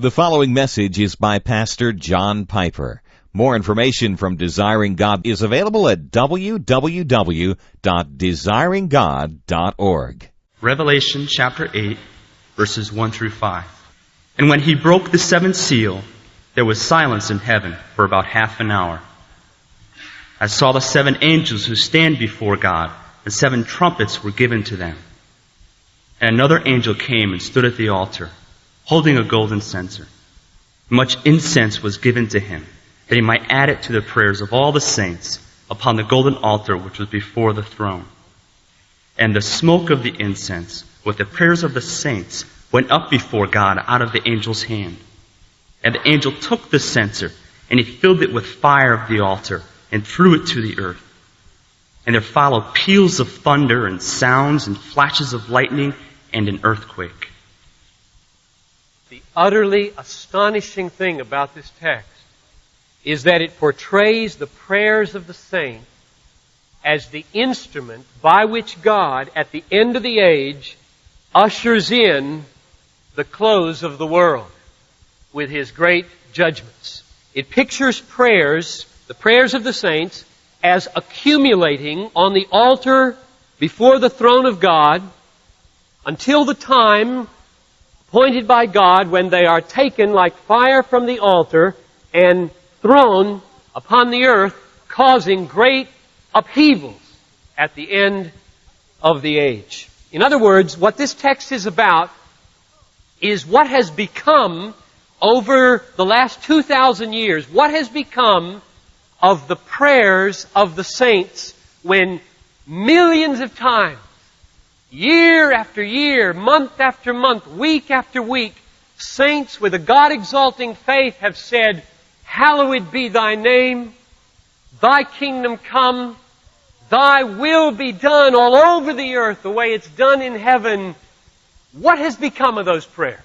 The following message is by Pastor John Piper. More information from Desiring God is available at www.desiringgod.org. Revelation chapter 8, verses 1 through 5. And when he broke the seventh seal, there was silence in heaven for about half an hour. I saw the seven angels who stand before God, and seven trumpets were given to them. And another angel came and stood at the altar, holding a golden censer. Much incense was given to him, that he might add it to the prayers of all the saints upon the golden altar which was before the throne. And the smoke of the incense, with the prayers of the saints, went up before God out of the angel's hand. And the angel took the censer, and he filled it with fire of the altar, and threw it to the earth. And there followed peals of thunder, and sounds, and flashes of lightning, and an earthquake. The utterly astonishing thing about this text is that it portrays the prayers of the saints as the instrument by which God, at the end of the age, ushers in the close of the world with His great judgments. It pictures prayers, the prayers of the saints, as accumulating on the altar before the throne of God until the time appointed by God when they are taken like fire from the altar and thrown upon the earth, causing great upheavals at the end of the age. In other words, what this text is about is what has become, over the last 2,000 years, what has become of the prayers of the saints when millions of times, year after year, month after month, week after week, saints with a God-exalting faith have said, "Hallowed be thy name, thy kingdom come, thy will be done all over the earth the way it's done in heaven." What has become of those prayers?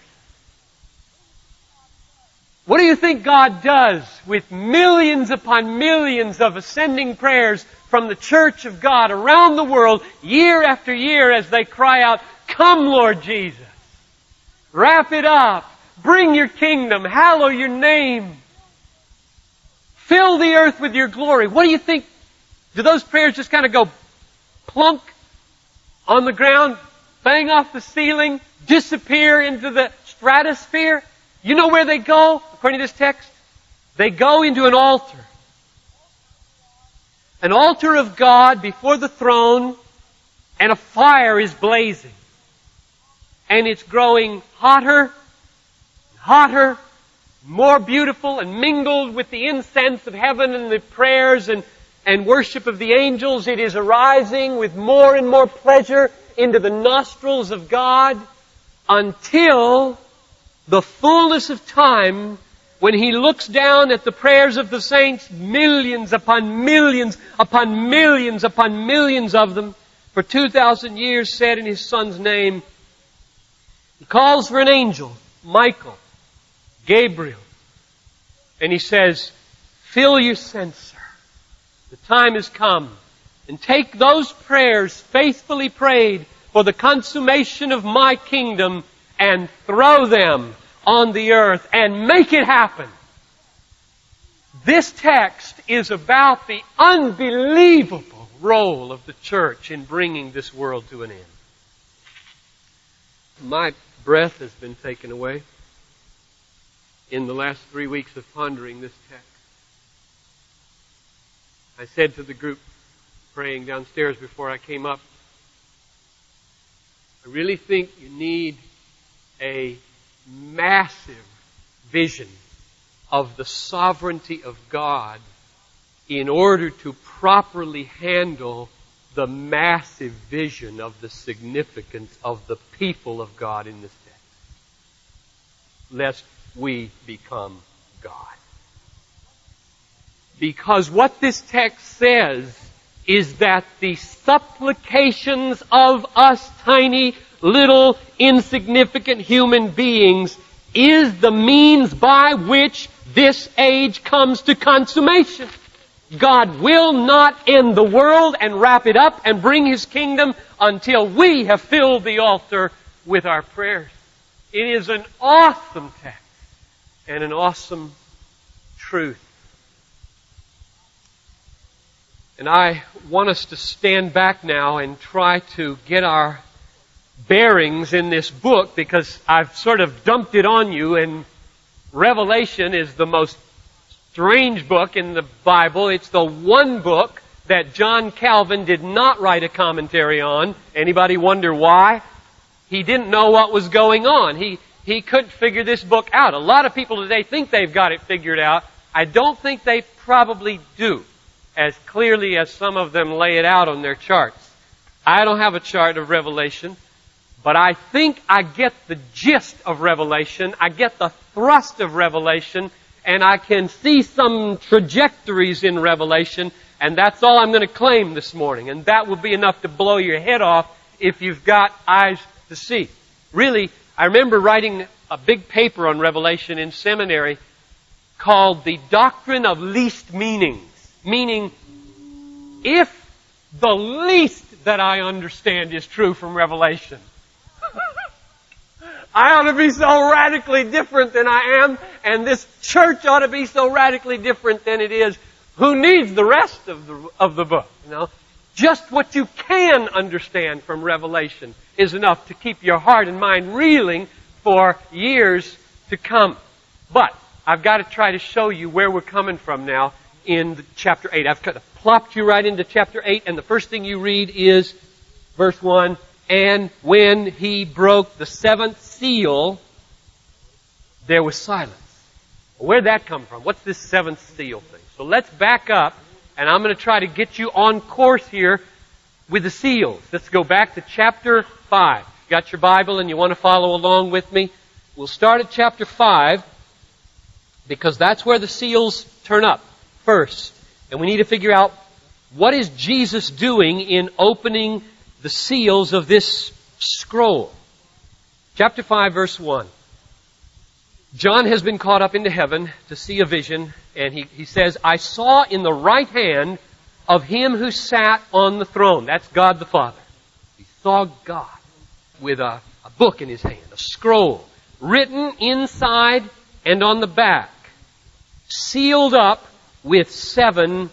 What do you think God does with millions upon millions of ascending prayers from the church of God around the world, year after year, as they cry out, "Come, Lord Jesus. Wrap it up. Bring your kingdom. Hallow your name. Fill the earth with your glory." What do you think? Do those prayers just kind of go plunk on the ground, bang off the ceiling, disappear into the stratosphere? You know where they go, according to this text? They go into an altar. An altar of God before the throne, and a fire is blazing. And it's growing hotter, hotter, more beautiful, and mingled with the incense of heaven and the prayers and worship of the angels. It is arising with more and more pleasure into the nostrils of God until the fullness of time, when He looks down at the prayers of the saints, millions upon millions upon millions upon millions of them, for 2,000 years said in His Son's name. He calls for an angel, Michael, Gabriel, and He says, "Fill your censer. The time has come. And take those prayers faithfully prayed for the consummation of my kingdom and throw them on the earth and make it happen." This text is about the unbelievable role of the church in bringing this world to an end. My breath has been taken away in the last 3 weeks of pondering this text. I said to the group praying downstairs before I came up, I really think you need a massive vision of the sovereignty of God in order to properly handle the massive vision of the significance of the people of God in this text. Lest we become God. Because what this text says is that the supplications of us tiny, little, insignificant human beings is the means by which this age comes to consummation. God will not end the world and wrap it up and bring His kingdom until we have filled the altar with our prayers. It is an awesome text. and an awesome truth. And I want us to stand back now and try to get our bearings in this book, because I've sort of dumped it on you, and Revelation is the most strange book in the Bible. It's the one book that John Calvin did not write a commentary on. Anybody wonder why? He didn't know what was going on. He couldn't figure this book out. A lot of people today think they've got it figured out. I don't think they probably do, as clearly as some of them lay it out on their charts. I don't have a chart of Revelation, but I think I get the gist of Revelation. I get the thrust of Revelation, and I can see some trajectories in Revelation, and that's all I'm going to claim this morning. And that will be enough to blow your head off if you've got eyes to see. Really, I remember writing a big paper on Revelation in seminary called The Doctrine of Least Meanings. Meaning, if the least that I understand is true from Revelation, I ought to be so radically different than I am, and this church ought to be so radically different than it is. Who needs the rest of the book? You know, just what you can understand from Revelation is enough to keep your heart and mind reeling for years to come. But I've got to try to show you where we're coming from now in chapter 8. I've kind of plopped you right into chapter 8, and the first thing you read is verse 1, and when he broke the seventh seal, there was silence. Where'd that come from? What's this seventh seal thing? So let's back up, and I'm going to try to get you on course here with the seals. Let's go back to chapter 5. You got your Bible and you want to follow along with me? We'll start at chapter 5, because that's where the seals turn up first. And we need to figure out, what is Jesus doing in opening the seals of this scroll? Chapter 5, verse 1. John has been caught up into heaven to see a vision, and he says, I saw in the right hand of him who sat on the throne. That's God the Father. He saw God with a book in his hand, a scroll, written inside and on the back, sealed up with 7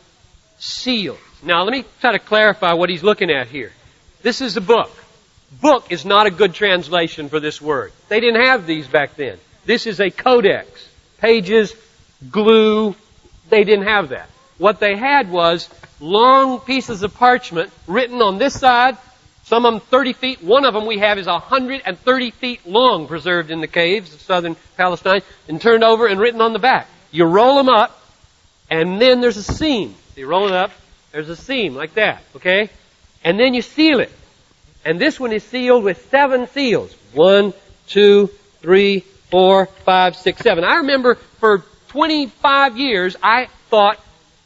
seals. Now, let me try to clarify what he's looking at here. This is a book. Book is not a good translation for this word. They didn't have these back then. This is a codex. Pages, glue, they didn't have that. What they had was long pieces of parchment written on this side, some of them 30 feet. One of them we have is 130 feet long, preserved in the caves of southern Palestine, and turned over and written on the back. You roll them up, and then there's a seam. You roll it up, there's a seam like that, okay? And then you seal it. And this one is sealed with 7 seals. 1, 2, 3, 4, 5, 6, 7. I remember for 25 years, I thought,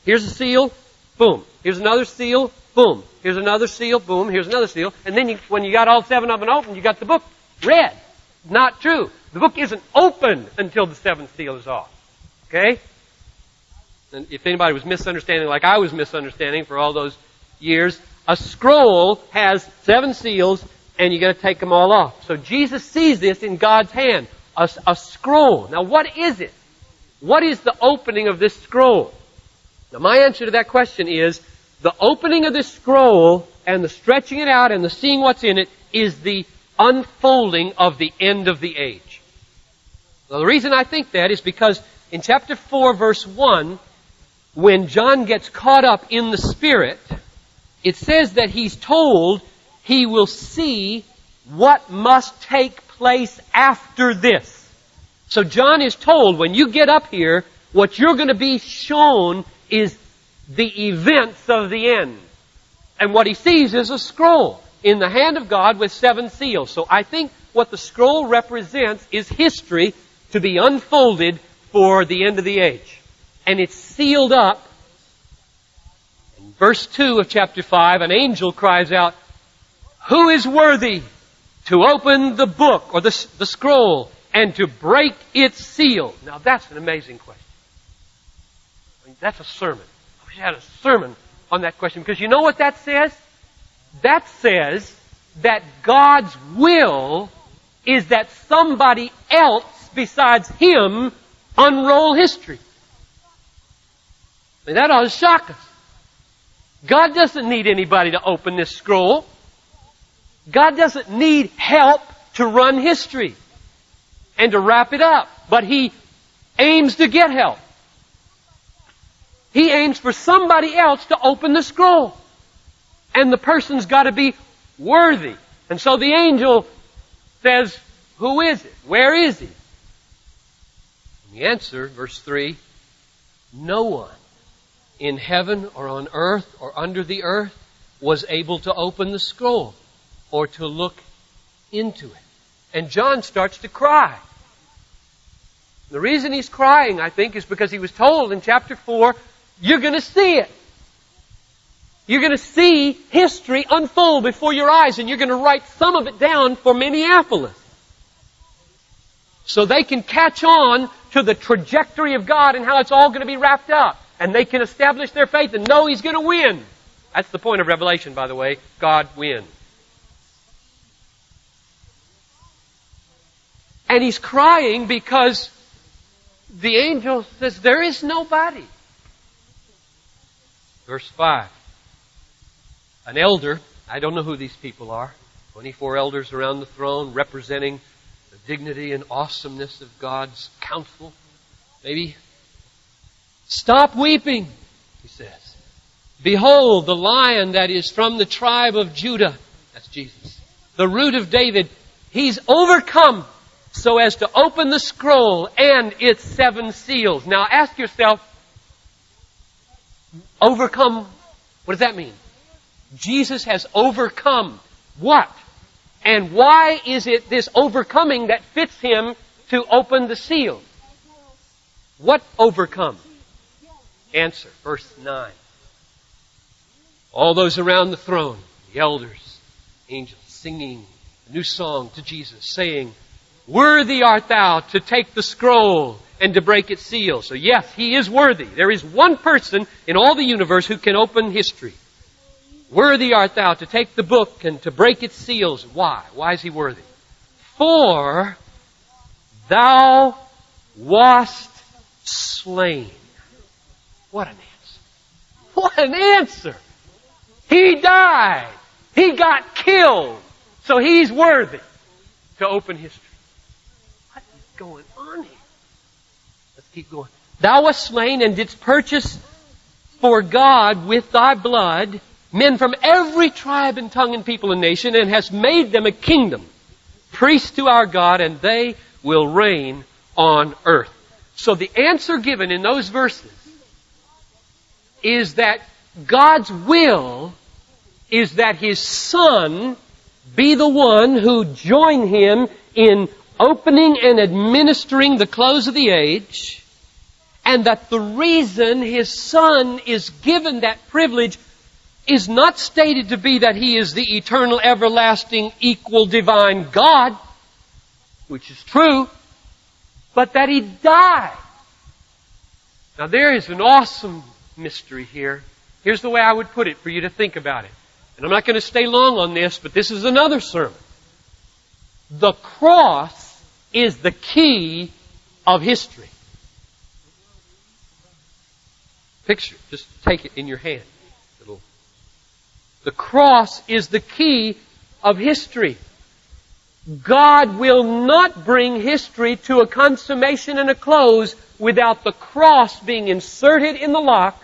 here's a seal, boom. Here's another seal, boom. Here's another seal, boom. Here's another seal. And then when you got all 7 of them open, you got the book read. Not true. The book isn't open until the 7th seal is off. Okay? And if anybody was misunderstanding like I was misunderstanding for all those years, a scroll has 7 seals, and you got to take them all off. So Jesus sees this in God's hand, a scroll. Now, what is it? What is the opening of this scroll? Now, my answer to that question is, the opening of this scroll and the stretching it out and the seeing what's in it is the unfolding of the end of the age. Now, the reason I think that is because in chapter 4, verse 1, when John gets caught up in the Spirit, it says that he's told he will see what must take place after this. So John is told, when you get up here, what you're going to be shown is the events of the end. And what he sees is a scroll in the hand of God with 7 seals. So I think what the scroll represents is history to be unfolded for the end of the age. And it's sealed up. In verse 2 of chapter 5, an angel cries out, who is worthy to open the book or the scroll and to break its seal? Now that's an amazing question. I mean, that's a sermon. I wish I had a sermon on that question, because you know what that says? That says that God's will is that somebody else besides Him unroll history. I mean, that ought to shock us. God doesn't need anybody to open this scroll. God doesn't need help to run history and to wrap it up. But He aims to get help. He aims for somebody else to open the scroll. And the person's got to be worthy. And so the angel says, who is it? Where is he? And the answer, verse 3, no one in heaven or on earth or under the earth was able to open the scroll or to look into it. And John starts to cry. The reason he's crying, I think, is because he was told in chapter 4, you're going to see it. You're going to see history unfold before your eyes, and you're going to write some of it down for Minneapolis. So they can catch on to the trajectory of God and how it's all going to be wrapped up. And they can establish their faith and know He's going to win. That's the point of Revelation, by the way. God wins. And he's crying because the angel says, there is nobody. Verse 5. An elder, I don't know who these people are, 24 elders around the throne representing the dignity and awesomeness of God's counsel. Maybe. Stop weeping, he says. Behold, the Lion that is from the tribe of Judah. That's Jesus. The root of David. He's overcome so as to open the scroll and its 7 seals. Now ask yourself, overcome, what does that mean? Jesus has overcome what? And why is it this overcoming that fits Him to open the seal? What overcome? Answer, verse 9. All those around the throne, the elders, angels, singing a new song to Jesus, saying, worthy art thou to take the scroll and to break its seal. So yes, He is worthy. There is one person in all the universe who can open history. Worthy art thou to take the book and to break its seals. Why? Why is He worthy? For thou wast slain. What an answer. What an answer. He died. He got killed. So He's worthy to open history. What is going on here? Let's keep going. Thou wast slain and didst purchase for God with thy blood men from every tribe and tongue and people and nation, and hast made them a kingdom, priests to our God, and they will reign on earth. So the answer given in those verses is that God's will is that His Son be the one who join Him in opening and administering the close of the age, and that the reason His Son is given that privilege is not stated to be that He is the eternal, everlasting, equal, divine God, which is true, but that He died. Now there is an awesome mystery here. Here's the way I would put it for you to think about it. And I'm not going to stay long on this, but this is another sermon. The cross is the key of history. Picture, just take it in your hand. The cross is the key of history. God will not bring history to a consummation and a close without the cross being inserted in the lock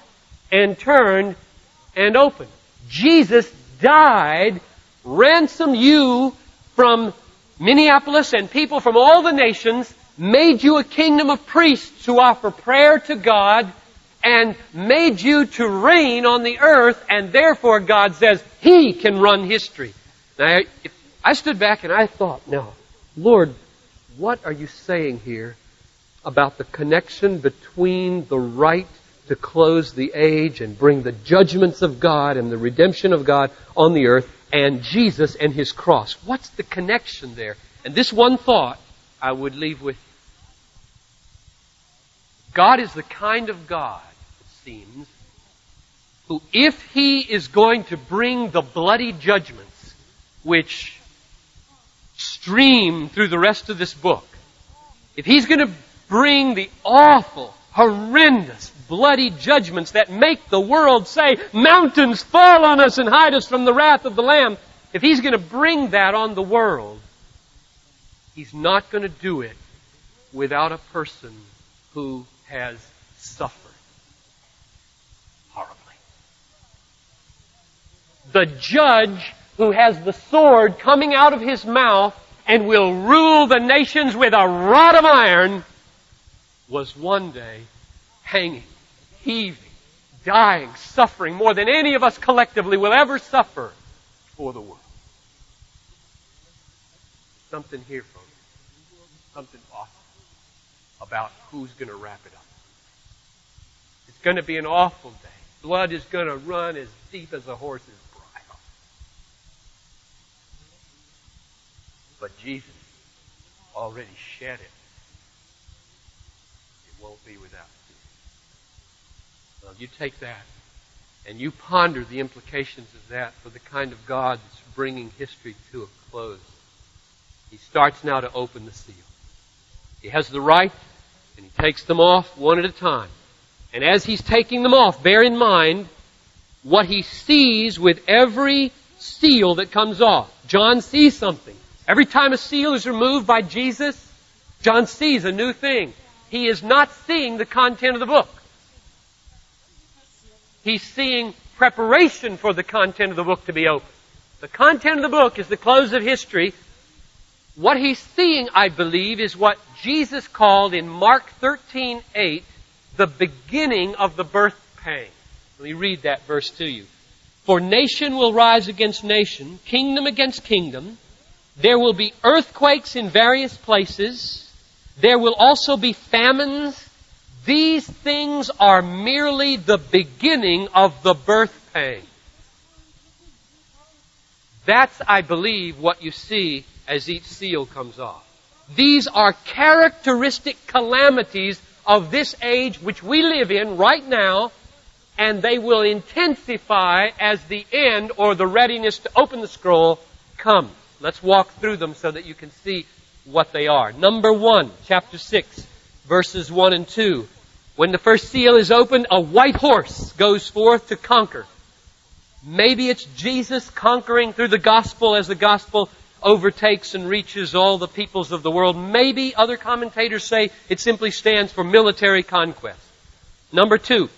and turned and opened. Jesus died, ransomed you from Minneapolis and people from all the nations, made you a kingdom of priests who offer prayer to God, and made you to reign on the earth, and therefore God says He can run history. Now, I stood back and I thought, now, Lord, what are you saying here about the connection between the right to close the age and bring the judgments of God and the redemption of God on the earth and Jesus and His cross? What's the connection there? And this one thought I would leave with you. God is the kind of God, seems, who, if He is going to bring the bloody judgments which stream through the rest of this book, if He's going to bring the awful, horrendous, bloody judgments that make the world say, mountains fall on us and hide us from the wrath of the Lamb, if He's going to bring that on the world, He's not going to do it without a person who has suffered horribly. The judge who has the sword coming out of his mouth and will rule the nations with a rod of iron was one day hanging, heaving, dying, suffering more than any of us collectively will ever suffer for the world. Something here, folks. Something awful about who's going to wrap it up. It's going to be an awful day. Blood is going to run as deep as a horse's bridle. But Jesus already shed it. It won't be without sin. Well, you take that and you ponder the implications of that for the kind of God that's bringing history to a close. He starts now to open the seal. He has the right, and He takes them off one at a time. And as He's taking them off, bear in mind what He sees with every seal that comes off. John sees something. Every time a seal is removed by Jesus, John sees a new thing. He is not seeing the content of the book. He's seeing preparation for the content of the book to be opened. The content of the book is the close of history. What he's seeing, I believe, is what Jesus called in Mark 13:8 the beginning of the birth pang. Let me read that verse to you. For nation will rise against nation, kingdom against kingdom. There will be earthquakes in various places. There will also be famines. These things are merely the beginning of the birth pang. That's, I believe, what you see as each seal comes off. These are characteristic calamities of this age which we live in right now, and they will intensify as the end or the readiness to open the scroll comes. Let's walk through them so that you can see what they are. Number 1, chapter 6, verses 1 and 2. When the first seal is opened, a white horse goes forth to conquer. Maybe it's Jesus conquering through the gospel as the gospel overtakes and reaches all the peoples of the world. Maybe other commentators say it simply stands for military conquest. Number 2,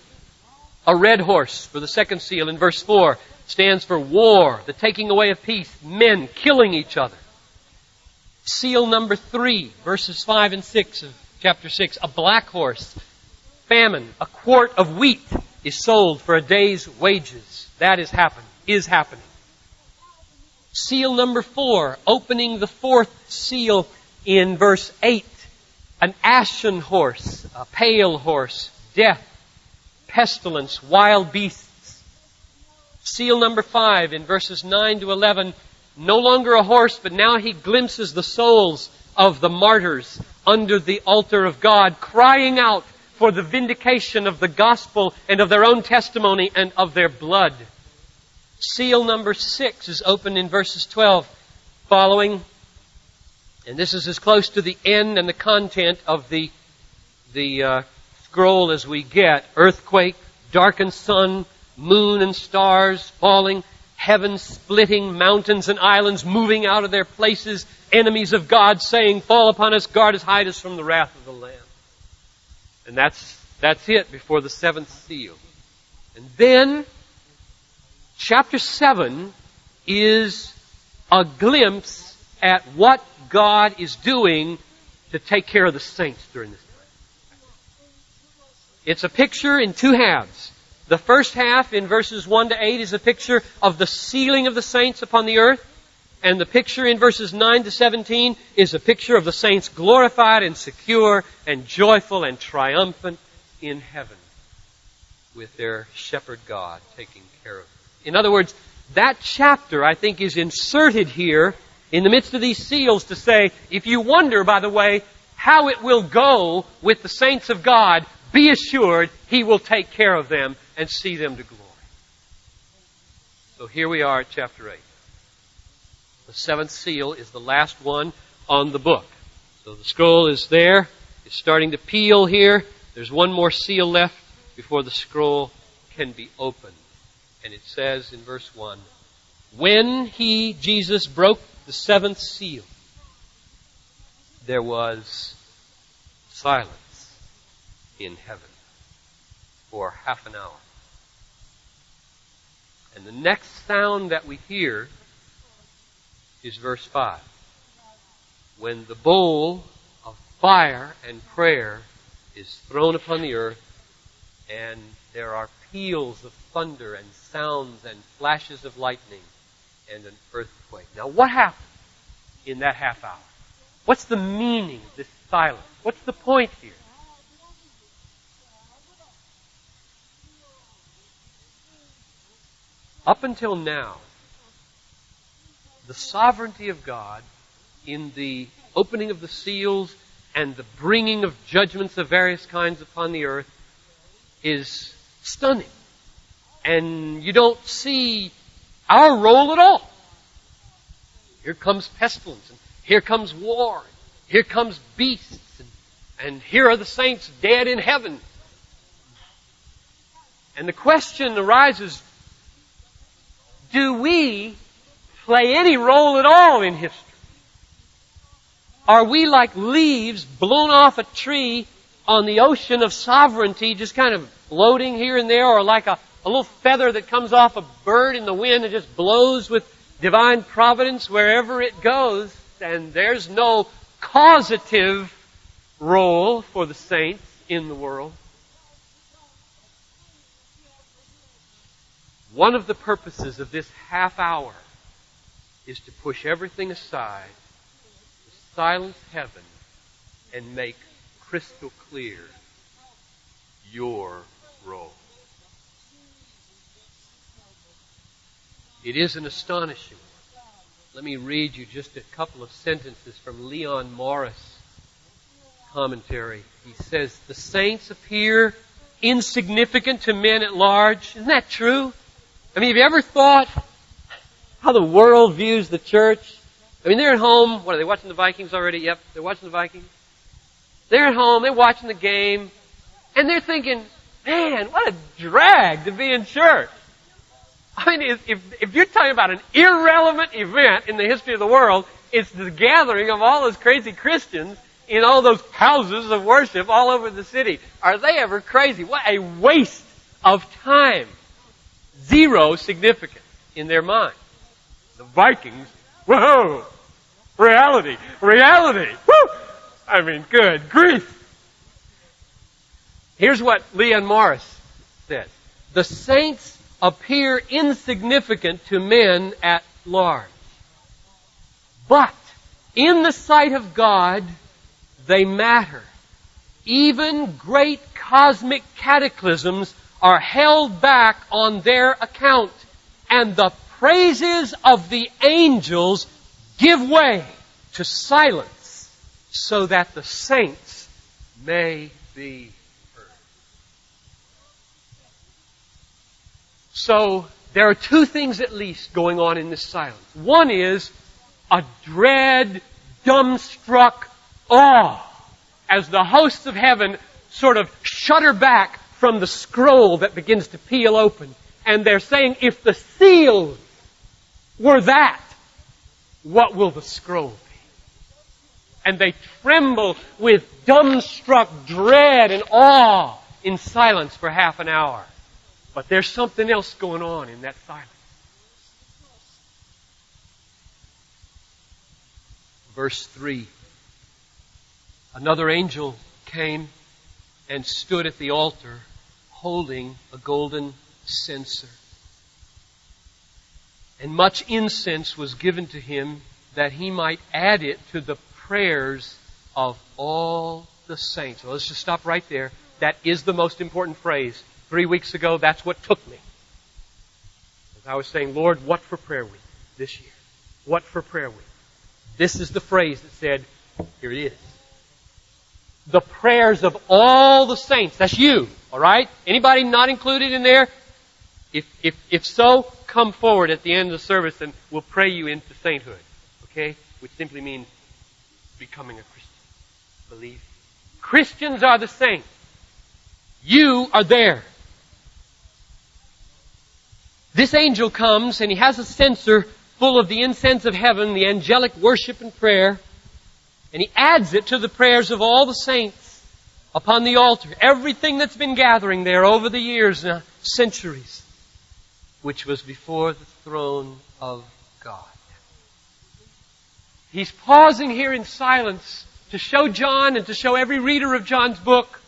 a red horse for the second seal in verse 4 stands for war, the taking away of peace, men killing each other. Seal number 3, verses 5 and 6 of chapter 6, a black horse, famine, a quart of wheat is sold for a day's wages. That is happening. Seal number 4, opening the fourth seal in verse 8. An ashen horse, a pale horse, death, pestilence, wild beasts. Seal number 5 in verses 9 to 11. No longer a horse, but now he glimpses the souls of the martyrs under the altar of God, crying out for the vindication of the gospel and of their own testimony and of their blood. Seal number 6 is opened in verses 12 following, and this is as close to the end and the content of the scroll as we get. Earthquake, darkened sun, moon and stars falling, heaven splitting, mountains and islands moving out of their places, enemies of God saying, fall upon us, guard us, hide us from the wrath of the Lamb. And that's it before the seventh seal. And then chapter 7 is a glimpse at what God is doing to take care of the saints during this time. It's a picture in two halves. The first half, in verses 1 to 8, is a picture of the sealing of the saints upon the earth. And the picture in verses 9 to 17 is a picture of the saints glorified and secure and joyful and triumphant in heaven with their shepherd God taking care of them. In other words, that chapter, I think, is inserted here in the midst of these seals to say, if you wonder, by the way, how it will go with the saints of God, be assured He will take care of them and see them to glory. So here we are at chapter 8. The seventh seal is the last one on the book. So the scroll is there. is starting to peel here. There's one more seal left before the scroll can be opened. And it says in verse 1, when he, Jesus, broke the seventh seal, there was silence in heaven for half an hour. And the next sound that we hear is verse 5. When the bowl of fire and prayer is thrown upon the earth, and there are peals of thunder and sounds and flashes of lightning and an earthquake. Now what happened in that half hour? What's the meaning of this silence? What's the point here? Up until now, the sovereignty of God in the opening of the seals and the bringing of judgments of various kinds upon the earth is stunning. And you don't see our role at all. Here comes pestilence, and here comes war, and here comes beasts, and here are the saints dead in heaven. And the question arises, do we play any role at all in history? Are we like leaves blown off a tree on the ocean of sovereignty, just kind of floating here and there, or like a little feather that comes off a bird in the wind and just blows with divine providence wherever it goes, and there's no causative role for the saints in the world? One of the purposes of this half hour is to push everything aside, to silence heaven, and make crystal clear your role. It is an astonishing one. Let me read you just a couple of sentences from Leon Morris' commentary. He says, the saints appear insignificant to men at large. Isn't that true? I mean, have you ever thought how the world views the church? I mean, they're at home. What, are they watching the Vikings already? Yep, they're watching the Vikings. They're at home, they're watching the game, and they're thinking, man, what a drag to be in church. I mean, if you're talking about an irrelevant event in the history of the world, it's the gathering of all those crazy Christians in all those houses of worship all over the city. Are they ever crazy? What a waste of time. Zero significance in their mind. The Vikings, whoa, reality, woo! I mean, good grief. Here's what Leon Morris says. The saints appear insignificant to men at large. But in the sight of God, they matter. Even great cosmic cataclysms are held back on their account, and the praises of the angels give way to silence so that the saints may be heard. So there are two things at least going on in this silence. One is a dread, dumbstruck awe as the hosts of heaven sort of shudder back from the scroll that begins to peel open. And they're saying, if the seals were that, what will the scroll be? And they tremble with dumbstruck dread and awe in silence for half an hour. But there's something else going on in that silence. Verse 3. Another angel came and stood at the altar holding a golden censer. And much incense was given to him that he might add it to the prayers of all the saints. Well, let's just stop right there. That is the most important phrase. 3 weeks ago, that's what took me. As I was saying, Lord, what for prayer week this year? What for prayer week? This is the phrase that said, here it is. The prayers of all the saints. That's you, all right? Anybody not included in there? If so, come forward at the end of the service and we'll pray you into sainthood. Okay? Which simply means becoming a Christian. Believe. Christians are the saints. You are there. This angel comes and he has a censer full of the incense of heaven, the angelic worship and prayer, and he adds it to the prayers of all the saints upon the altar. Everything that's been gathering there over the years, centuries, which was before the throne of God. He's pausing here in silence to show John and to show every reader of John's book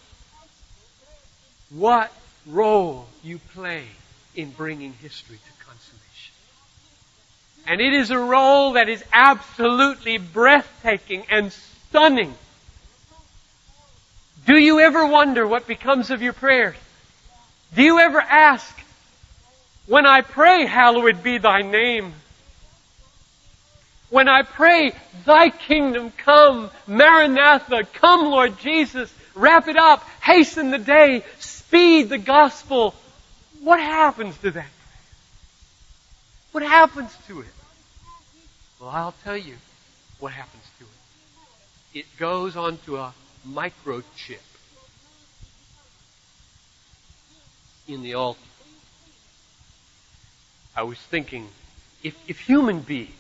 what role you play in bringing history to consummation. And it is a role that is absolutely breathtaking and stunning. Do you ever wonder what becomes of your prayers? Do you ever ask, when I pray, hallowed be thy name? When I pray, thy kingdom come, Maranatha, come Lord Jesus, wrap it up, hasten the day, speed the gospel. What happens to that prayer? What happens to it? Well, I'll tell you what happens to it. It goes onto a microchip in the altar. I was thinking, if human beings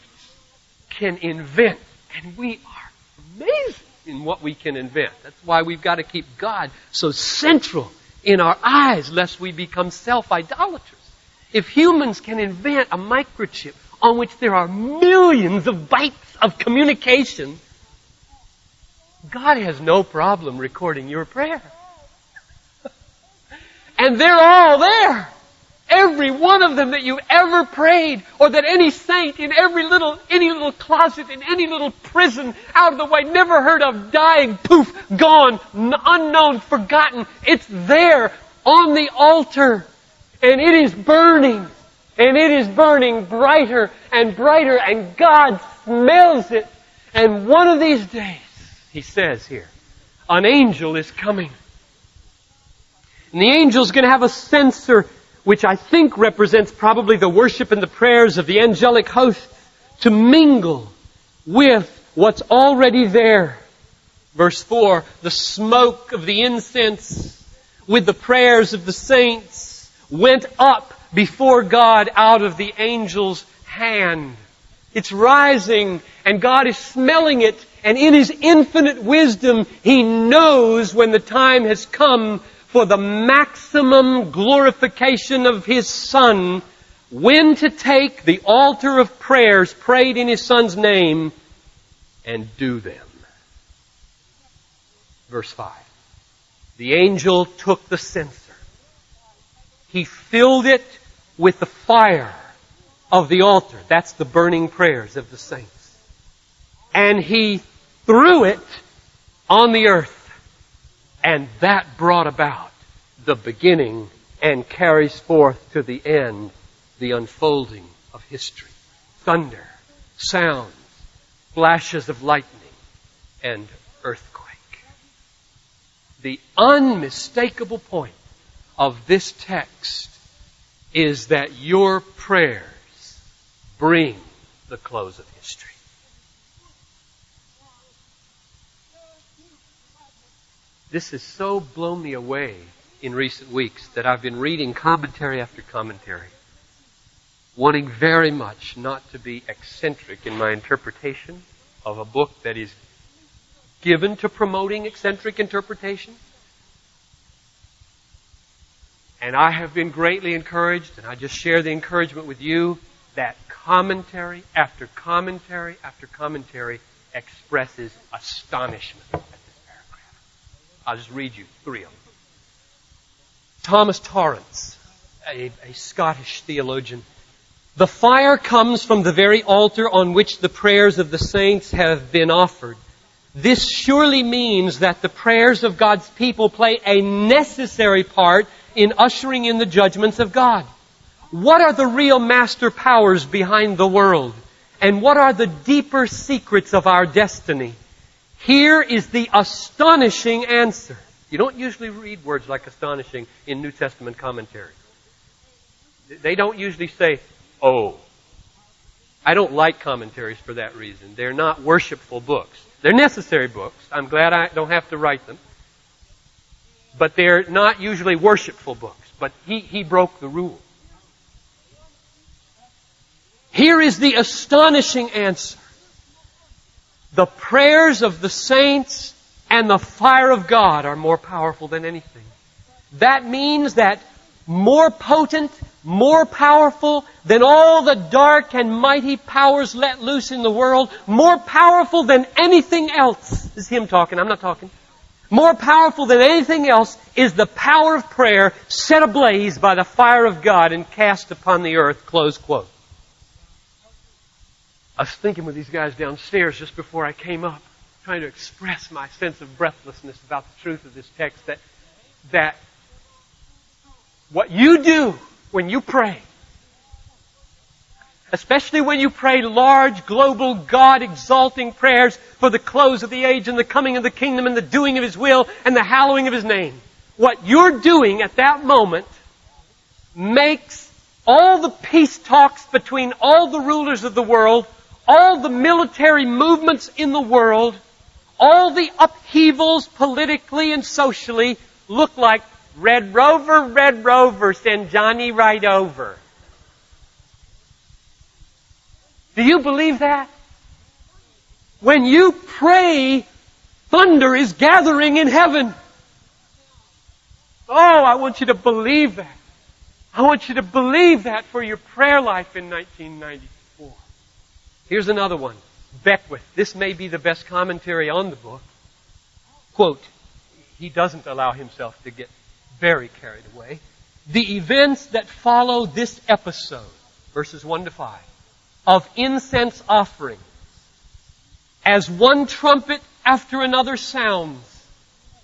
can invent, and we are amazing in what we can invent. That's why we've got to keep God so central in our eyes, lest we become self-idolaters. If humans can invent a microchip on which there are millions of bytes of communication, God has no problem recording your prayer. And they're all there. Every one of them that you've ever prayed, or that any saint in any little closet, in any little prison, out of the way, never heard of, dying, poof, gone, unknown, forgotten. It's there on the altar. And it is burning. And it is burning brighter and brighter. And God smells it. And one of these days, he says here, an angel is coming. And the angel's going to have a censer, which I think represents probably the worship and the prayers of the angelic hosts, to mingle with what's already there. Verse 4, the smoke of the incense with the prayers of the saints went up before God out of the angel's hand. It's rising, and God is smelling it, and in His infinite wisdom, He knows when the time has come for the maximum glorification of His Son, when to take the altar of prayers prayed in His Son's name and do them. Verse 5. The angel took the censer. He filled it with the fire of the altar. That's the burning prayers of the saints. And he threw it on the earth. And that brought about the beginning and carries forth to the end the unfolding of history. Thunder, sounds, flashes of lightning, and earthquake. The unmistakable point of this text is that your prayers bring the close of history. This has so blown me away in recent weeks that I've been reading commentary after commentary, wanting very much not to be eccentric in my interpretation of a book that is given to promoting eccentric interpretation. And I have been greatly encouraged, and I just share the encouragement with you, that commentary after commentary after commentary expresses astonishment at this paragraph. I'll just read you three of them. Thomas Torrance, a Scottish theologian. The fire comes from the very altar on which the prayers of the saints have been offered. This surely means that the prayers of God's people play a necessary part in ushering in the judgments of God. What are the real master powers behind the world? And what are the deeper secrets of our destiny? Here is the astonishing answer. You don't usually read words like astonishing in New Testament commentaries. They don't usually say, oh. I don't like commentaries for that reason. They're not worshipful books. They're necessary books. I'm glad I don't have to write them. but they're not usually worshipful books. But he broke the rule. Here is the astonishing answer. The prayers of the saints and the fire of God are more powerful than anything. That means that more potent, more powerful than all the dark and mighty powers let loose in the world, more powerful than anything else. This is him talking, I'm not talking. More powerful than anything else is the power of prayer set ablaze by the fire of God and cast upon the earth, close quote. I was thinking with these guys downstairs just before I came up, trying to express my sense of breathlessness about the truth of this text, that what you do when you pray, especially when you pray large, global, God-exalting prayers for the close of the age and the coming of the kingdom and the doing of His will and the hallowing of His name. What you're doing at that moment makes all the peace talks between all the rulers of the world, all the military movements in the world, all the upheavals politically and socially look like Red Rover, send Johnny right over. Do you believe that? When you pray, thunder is gathering in heaven. Oh, I want you to believe that. I want you to believe that for your prayer life in 1994. Here's another one. Beckwith. This may be the best commentary on the book. Quote, he doesn't allow himself to get very carried away. The events that follow this episode, verses 1 to 5, of incense offering, as one trumpet after another sounds,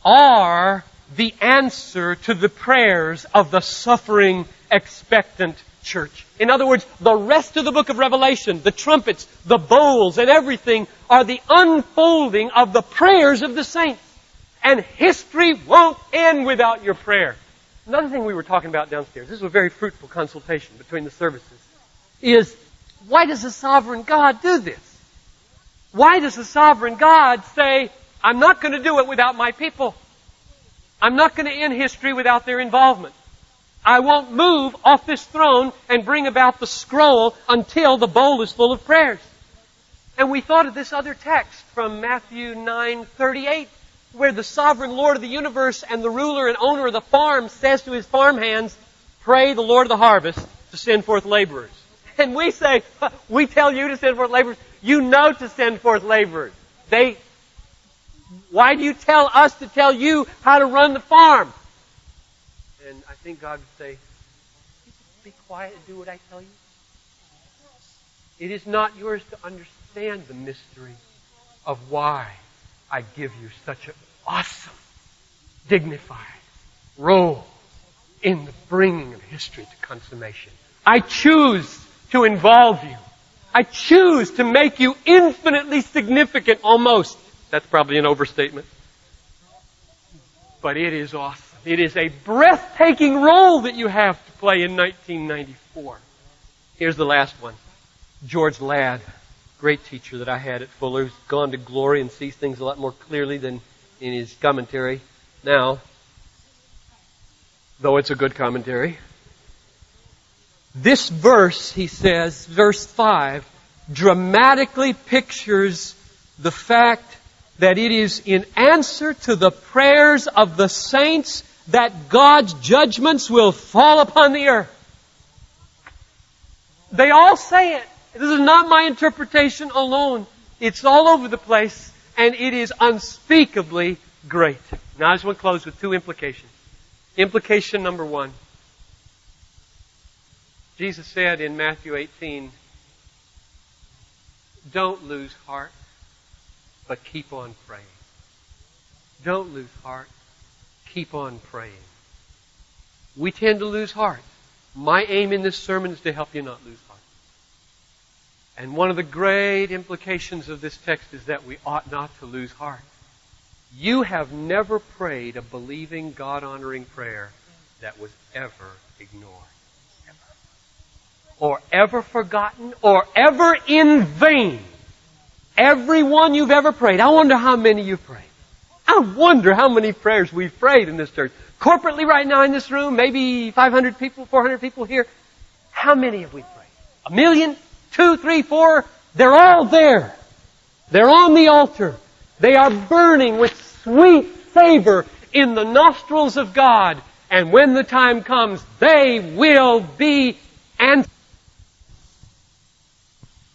are the answer to the prayers of the suffering, expectant church. In other words, the rest of the book of Revelation, the trumpets, the bowls, and everything are the unfolding of the prayers of the saints. And history won't end without your prayer. Another thing we were talking about downstairs, this was a very fruitful consultation between the services, is why does the sovereign God do this? Why does the sovereign God say, I'm not going to do it without my people. I'm not going to end history without their involvement. I won't move off this throne and bring about the scroll until the bowl is full of prayers. And we thought of this other text from Matthew 9:38, where the sovereign Lord of the universe and the ruler and owner of the farm says to his farmhands, pray the Lord of the harvest to send forth laborers. And we say, we tell you to send forth laborers. You know to send forth laborers. Why do you tell us to tell you how to run the farm? And I think God would say, be quiet and do what I tell you. It is not yours to understand the mystery of why I give you such an awesome, dignified role in the bringing of history to consummation. I choose to involve you. I choose to make you infinitely significant, almost. That's probably an overstatement. But it is awesome. It is a breathtaking role that you have to play in 1994. Here's the last one. George Ladd, great teacher that I had at Fuller, who's gone to glory and sees things a lot more clearly than in his commentary now, though it's a good commentary. This verse, he says, verse 5, dramatically pictures the fact that it is in answer to the prayers of the saints that God's judgments will fall upon the earth. They all say it. This is not my interpretation alone. It's all over the place, and it is unspeakably great. Now I just want to close with two implications. Implication number one. Jesus said in Matthew 18, don't lose heart, but keep on praying. Don't lose heart. Keep on praying. We tend to lose heart. My aim in this sermon is to help you not lose heart. And one of the great implications of this text is that we ought not to lose heart. You have never prayed a believing, God-honoring prayer that was ever ignored. Or ever forgotten, or ever in vain. Every one you've ever prayed. I wonder how many you've prayed. I wonder how many prayers we've prayed in this church. Corporately right now in this room, maybe 500 people, 400 people here. How many have we prayed? 1 million? 2, 3, 4? They're all there. They're on the altar. They are burning with sweet savor in the nostrils of God. And when the time comes, they will be answered.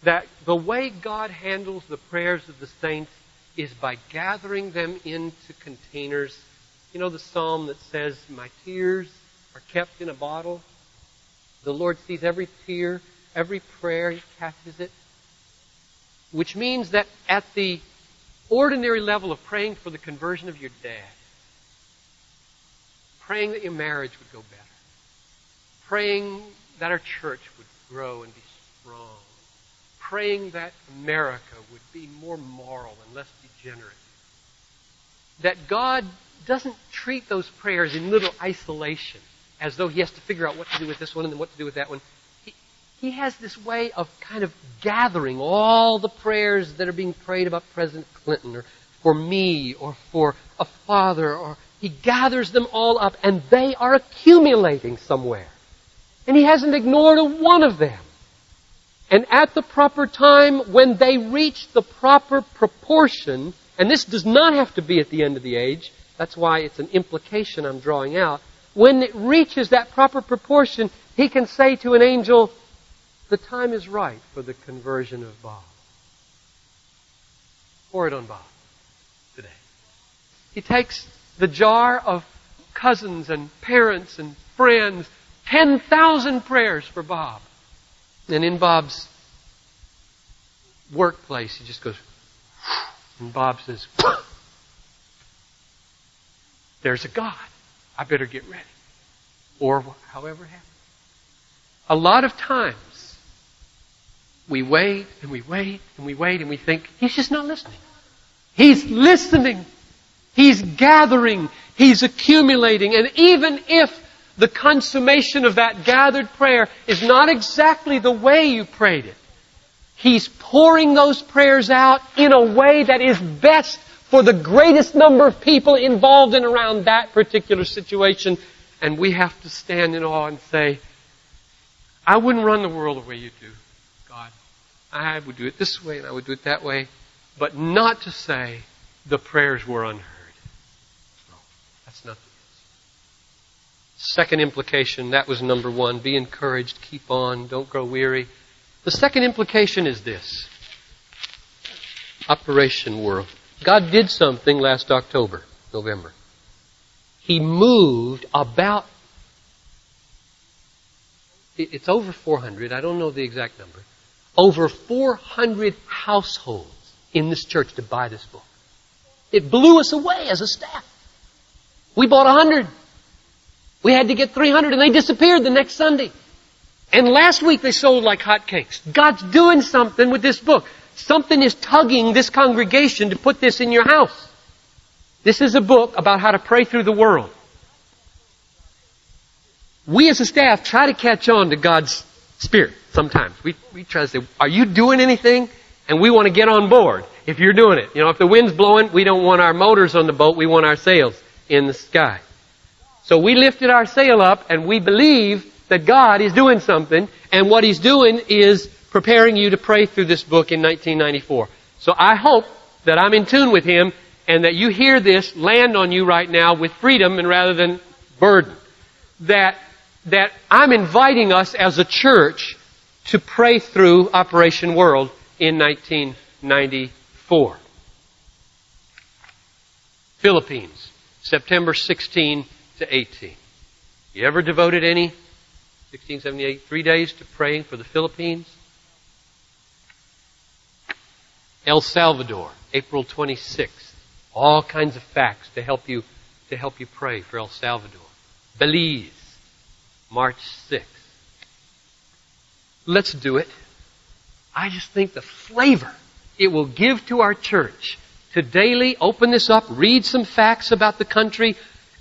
That the way God handles the prayers of the saints is by gathering them into containers. You know the psalm that says, my tears are kept in a bottle? The Lord sees every tear, every prayer, He catches it. Which means that at the ordinary level of praying for the conversion of your dad, praying that your marriage would go better, praying that our church would grow and be strong, praying that America would be more moral and less degenerate, that God doesn't treat those prayers in little isolation, as though He has to figure out what to do with this one and then what to do with that one. He has this way of kind of gathering all the prayers that are being prayed about President Clinton or for me or for a father, or He gathers them all up and they are accumulating somewhere. And He hasn't ignored a one of them. And at the proper time, when they reach the proper proportion, and this does not have to be at the end of the age, that's why it's an implication I'm drawing out. When it reaches that proper proportion, He can say to an angel, the time is right for the conversion of Bob. Pour it on Bob today. He takes the jar of cousins and parents and friends, 10,000 prayers for Bob. And in Bob's workplace, he just goes, and Bob says, there's a God. I better get ready. Or however it happens. A lot of times, we wait and we wait and we wait and we think, He's just not listening. He's listening. He's gathering. He's accumulating. And even if the consummation of that gathered prayer is not exactly the way you prayed it, He's pouring those prayers out in a way that is best for the greatest number of people involved in around that particular situation. And we have to stand in awe and say, I wouldn't run the world the way you do, God. I would do it this way and I would do it that way. But not to say the prayers were unheard. No, that's not the case. Second implication, that was number one. Be encouraged, keep on, don't grow weary. The second implication is this. Operation World. God did something last November. He moved about, it's over 400, I don't know the exact number, over 400 households in this church to buy this book. It blew us away as a staff. We bought 100. We had to get 300 and they disappeared the next Sunday. And last week they sold like hotcakes. God's doing something with this book. Something is tugging this congregation to put this in your house. This is a book about how to pray through the world. We as a staff try to catch on to God's Spirit sometimes. We try to say, are you doing anything? And we want to get on board if you're doing it. You know, if the wind's blowing, we don't want our motors on the boat. We want our sails in the sky. So we lifted our sail up and we believe that God is doing something. And what He's doing is preparing you to pray through this book in 1994. So I hope that I'm in tune with Him and that you hear this land on you right now with freedom and rather than burden. That I'm inviting us as a church to pray through Operation World in 1994. Philippines, September 16 to 18. You ever devoted any, 16, 78, 3 days to praying for the Philippines? El Salvador, April 26th. All kinds of facts to help you pray for El Salvador. Belize, March 6th. Let's do it. I just think the flavor it will give to our church to daily open this up, read some facts about the country,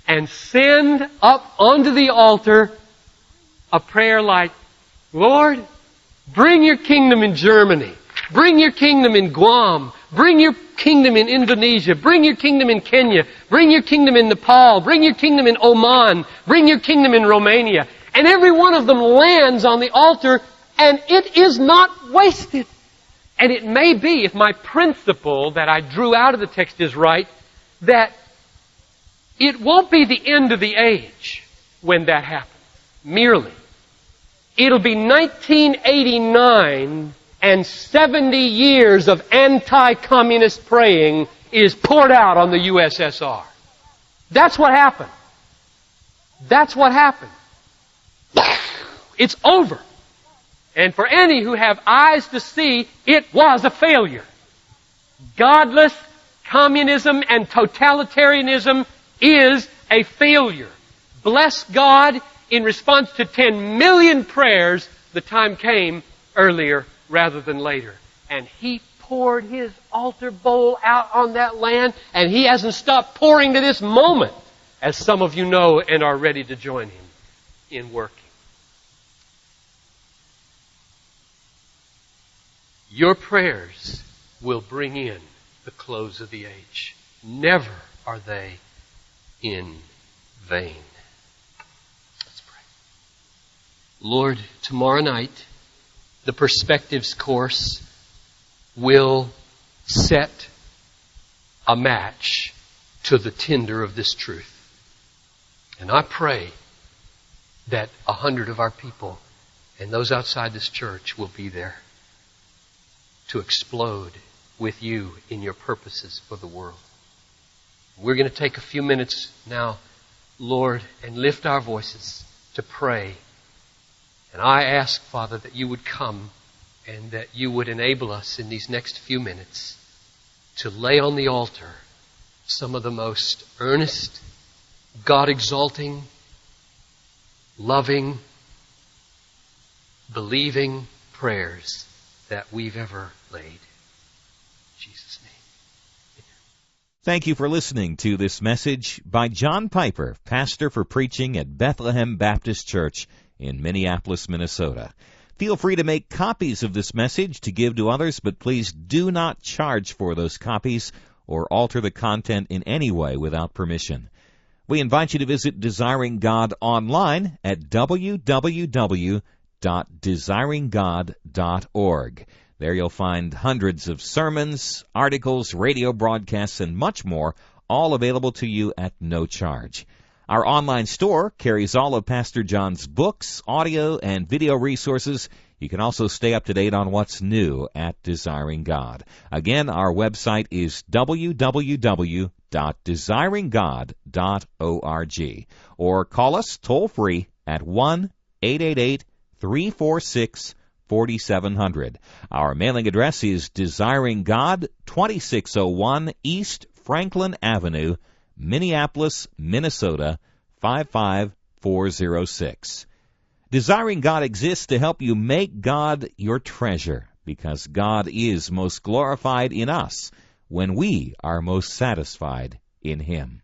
and send up onto the altar a prayer like, Lord, bring your kingdom in Germany. Bring your kingdom in Guam. Bring your kingdom in Indonesia. Bring your kingdom in Kenya. Bring your kingdom in Nepal. Bring your kingdom in Oman. Bring your kingdom in Romania. And every one of them lands on the altar, and it is not wasted. And it may be, if my principle that I drew out of the text is right, that it won't be the end of the age when that happens, merely. It'll be 1989 and 70 years of anti-communist praying is poured out on the USSR. That's what happened. That's what happened. It's over. And for any who have eyes to see, it was a failure. Godless communism and totalitarianism is a failure. Bless God, in response to 10 million prayers, the time came earlier rather than later. And He poured His altar bowl out on that land, and He hasn't stopped pouring to this moment, as some of you know and are ready to join Him in working. Your prayers will bring in the close of the age. Never are they in vain. Let's pray. Lord, tomorrow night, the Perspectives course will set a match to the tinder of this truth. And I pray that 100 of our people and those outside this church will be there to explode with you in your purposes for the world. We're going to take a few minutes now, Lord, and lift our voices to pray. And I ask, Father, that you would come and that you would enable us in these next few minutes to lay on the altar some of the most earnest, God-exalting, loving, believing prayers that we've ever laid. In Jesus' name. Thank you for listening to this message by John Piper, pastor for preaching at Bethlehem Baptist Church in Minneapolis, Minnesota. Feel free to make copies of this message to give to others, but please do not charge for those copies or alter the content in any way without permission. We invite you to visit Desiring God online at www.desiringgod.org. There you'll find hundreds of sermons, articles, radio broadcasts, and much more, all available to you at no charge. Our online store carries all of Pastor John's books, audio, and video resources. You can also stay up to date on what's new at Desiring God. Again, our website is www.desiringgod.org. Or call us toll-free at 1-888-346-4700. Our mailing address is Desiring God, 2601 East Franklin Avenue, Minneapolis, Minnesota, 55406. Desiring God exists to help you make God your treasure, because God is most glorified in us when we are most satisfied in Him.